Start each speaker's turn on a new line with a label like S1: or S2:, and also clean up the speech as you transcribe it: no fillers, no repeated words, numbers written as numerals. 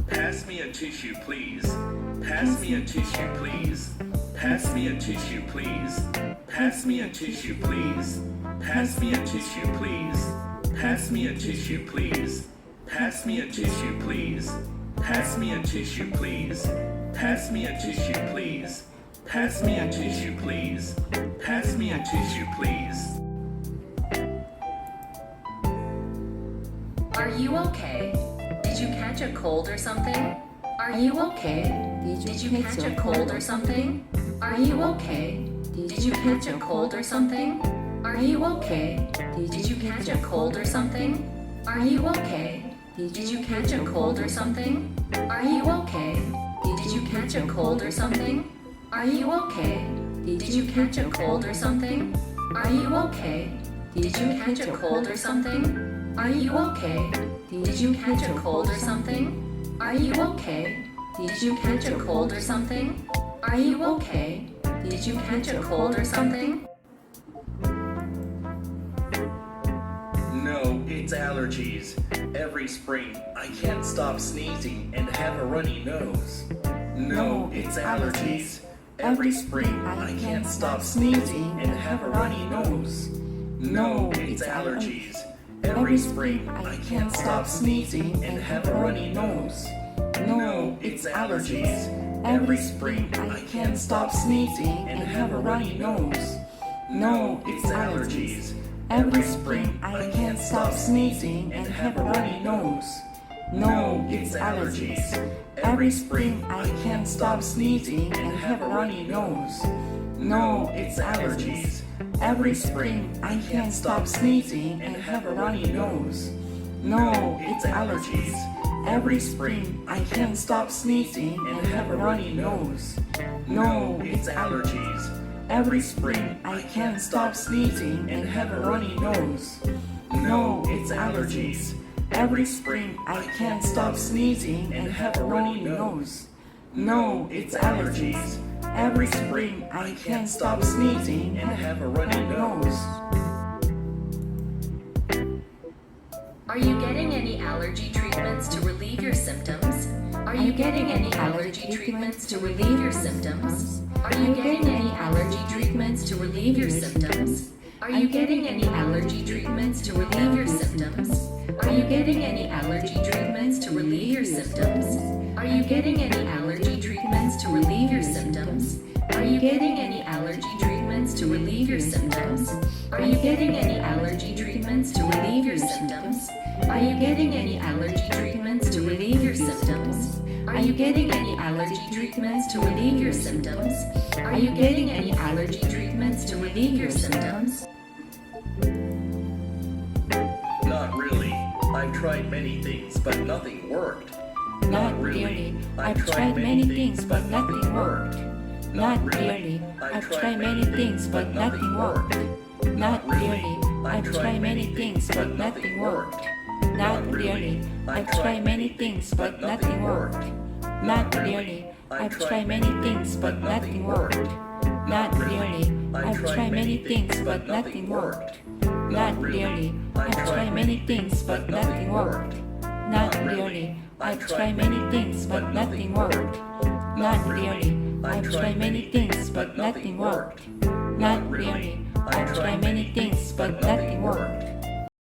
S1: Pass me a tissue, please. Pass me a tissue, please. Pass me a tissue, please. Pass me a tissue, please. Pass me a tissue, please. Pass me a tissue, please. Pass me a tissue, please. Pass me a tissue, please. Pass me a tissue, please. Pass me a tissue, please. Pass me a tissue, please.
S2: Are you okay? Did you catch a cold or something? Are you okay? Did you catch a cold or something? Are you okay? Did you catch a cold or something? Are you okay? Did you catch a cold or something? Are you okay? Did you catch a cold or something? Are you okay? Did you catch a cold or something? Are you okay? Did you catch a cold or something? Are you okay? Did you catch a cold or something? Are you okay? Did you catch a cold or something? Are you okay? Did you catch a cold or something? Are you okay? Did you catch a cold or something?
S1: No, it's allergies. Every spring, I can't stop sneezing and have a runny nose. No, it's allergies. Every spring, I can't stop sneezing and have a runny nose. No, it's allergies. Every spring, I can't stop sneezing and have a runny nose. No, it's allergies. Every spring, I can't stop sneezing and have a runny nose. No, it's allergies. Every spring, I can't stop sneezing and have a runny nose. No, it's allergies. Every spring, I can't stop sneezing and have a runny nose. No, it's allergies. Every spring, I can't stop sneezing and have a runny nose. No, it's allergies. Every spring, I can't stop sneezing and have a runny nose. No, it's allergies. Every spring, I can't stop sneezing and have a runny nose. No, it's allergies. Every spring, I can't stop sneezing and have a runny nose. No, it's allergies. Every spring, I can't stop sneezing and have a runny nose.
S2: Are you getting any allergy treatments to relieve your symptoms? Are you getting any allergy treatments to relieve your symptoms? Are you getting any allergy treatments to relieve your symptoms? Are you getting any allergy treatments to relieve your symptoms? Are you getting any allergy treatments to relieve your symptoms? Are you getting any allergy treatments to relieve your symptoms? Are you getting any allergy treatments to relieve your symptoms? Are you getting any allergy treatments to relieve your symptoms? Are you getting any allergy treatments to relieve your symptoms? Are you getting any allergy treatments to relieve your symptoms? Are you getting any allergy treatments to relieve your symptoms?
S1: Not really. I've tried many things, but nothing worked.
S3: Not really. I've tried many things, but nothing worked. Not really. I've tried many things, but nothing worked. Not really. I've tried many things, but nothing worked. Not really. I've tried many things, but nothing worked. Not really. I've tried many things, but nothing worked. Not really. I've tried many things, but nothing worked. Not really. I've tried many things, but nothing worked. Not really. I've tried many things, but nothing worked. Not really. I've tried many things, but nothing worked. Not really. I've tried many things, but nothing worked.